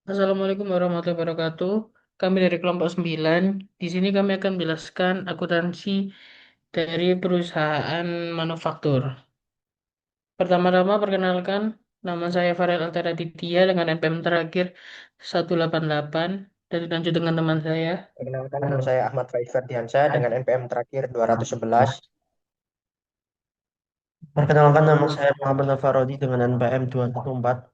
Assalamualaikum warahmatullahi wabarakatuh. Kami dari kelompok 9. Di sini kami akan menjelaskan akuntansi dari perusahaan manufaktur. Pertama-tama perkenalkan, nama saya Farel Altera Ditya dengan NPM terakhir 188 dan dilanjut dengan teman saya. Perkenalkan, nama saya Ahmad Faiz Ferdiansyah dengan NPM terakhir 211. Perkenalkan nama saya Muhammad Nafarodi dengan NPM 214.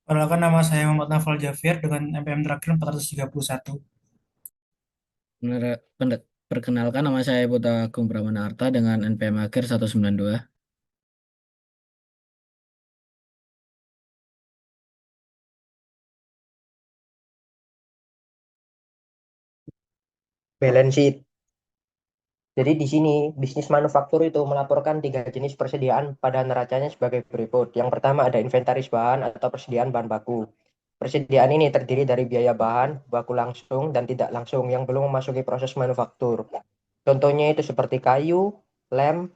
Perkenalkan nama saya Muhammad Nafal Jafir dengan NPM terakhir 431. Perkenalkan nama saya Putra Agung Pramanarta dengan NPM akhir 192. Balance sheet. Jadi di sini bisnis manufaktur itu melaporkan tiga jenis persediaan pada neracanya sebagai berikut. Yang pertama ada inventaris bahan atau persediaan bahan baku. Persediaan ini terdiri dari biaya bahan, baku langsung dan tidak langsung yang belum memasuki proses manufaktur. Contohnya itu seperti kayu, lem,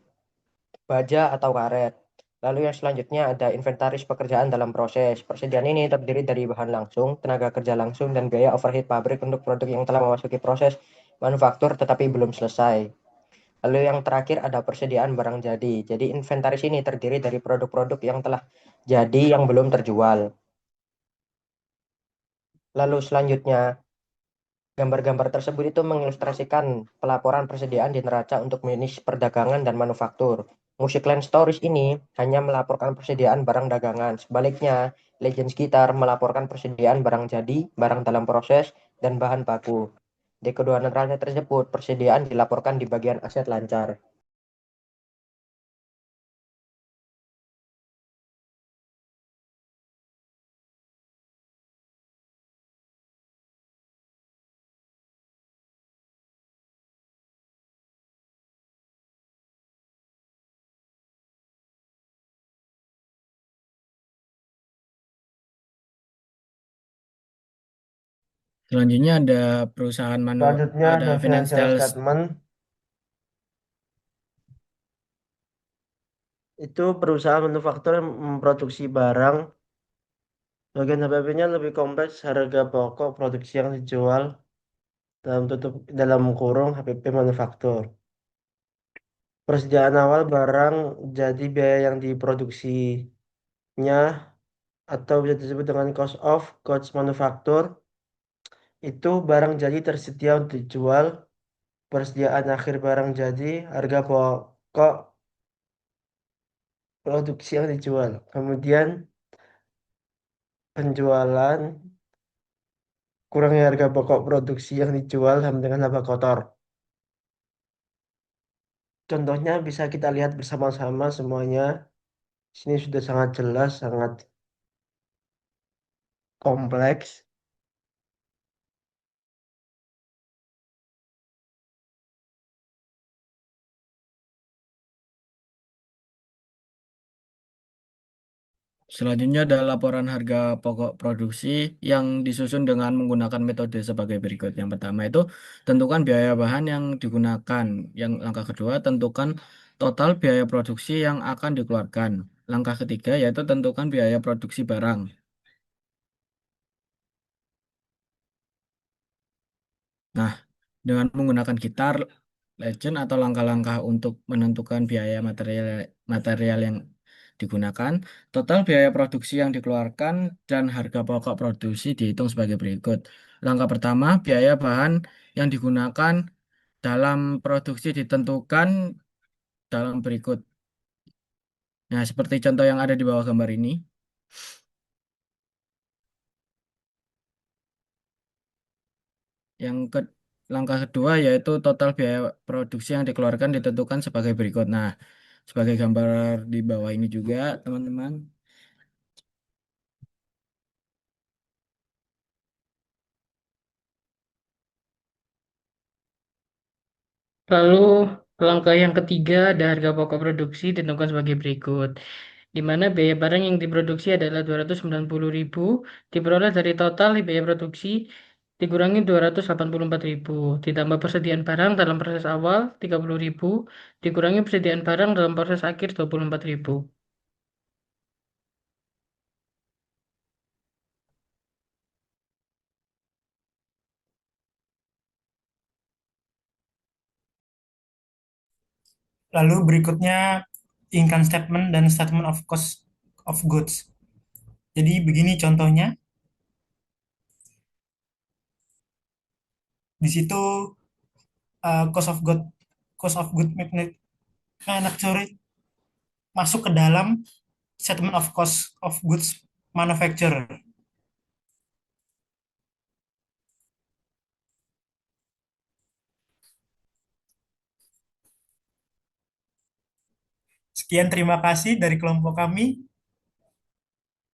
baja atau karet. Lalu yang selanjutnya ada inventaris pekerjaan dalam proses. Persediaan ini terdiri dari bahan langsung, tenaga kerja langsung, dan biaya overhead pabrik untuk produk yang telah memasuki proses manufaktur tetapi belum selesai. Lalu yang terakhir ada persediaan barang jadi. Jadi inventaris ini terdiri dari produk-produk yang telah jadi yang belum terjual. Lalu selanjutnya, gambar-gambar tersebut itu mengilustrasikan pelaporan persediaan di neraca untuk bisnis perdagangan dan manufaktur. Musik Land Stories ini hanya melaporkan persediaan barang dagangan. Sebaliknya, Legends Gitar melaporkan persediaan barang jadi, barang dalam proses, dan bahan baku. Di kedua neraca tersebut, persediaan dilaporkan di bagian aset lancar. Selanjutnya Selanjutnya ada ada financial financial. statement. Itu perusahaan manufaktur yang memproduksi barang. Bagian HPP-nya lebih kompleks, harga pokok produksi yang dijual dalam kurung HPP manufaktur. Persediaan awal barang jadi biaya yang diproduksinya atau bisa disebut dengan cost of goods manufaktur. Itu barang jadi tersedia untuk dijual. Persediaan akhir barang jadi harga pokok produksi yang dijual. Kemudian penjualan kurangnya harga pokok produksi yang dijual sama dengan laba kotor. Contohnya bisa kita lihat bersama-sama semuanya. Sini sudah sangat jelas, sangat kompleks. Selanjutnya ada laporan harga pokok produksi yang disusun dengan menggunakan metode sebagai berikut. Yang pertama itu tentukan biaya bahan yang digunakan. Yang langkah kedua tentukan total biaya produksi yang akan dikeluarkan. Langkah ketiga yaitu tentukan biaya produksi barang. Nah, dengan menggunakan gitar, legend atau langkah-langkah untuk menentukan biaya material material yang digunakan, total biaya produksi yang dikeluarkan dan harga pokok produksi dihitung sebagai berikut. Langkah pertama, biaya bahan yang digunakan dalam produksi ditentukan dalam berikut. Nah, seperti contoh yang ada di bawah gambar ini. Yang ke Langkah kedua yaitu total biaya produksi yang dikeluarkan ditentukan sebagai berikut. Nah, sebagai gambar di bawah ini juga, teman-teman. Lalu langkah yang ketiga ada harga pokok produksi ditentukan sebagai berikut. Di mana biaya barang yang diproduksi adalah 290.000 diperoleh dari total biaya produksi dikurangi 284.000 ditambah persediaan barang dalam proses awal 30.000 dikurangi persediaan barang dalam proses akhir 24.000. Lalu berikutnya income statement dan statement of cost of goods. Jadi begini contohnya. Di situ cost of good magnet sorry, masuk ke dalam statement of cost of goods manufacturer. Sekian, terima kasih dari kelompok kami.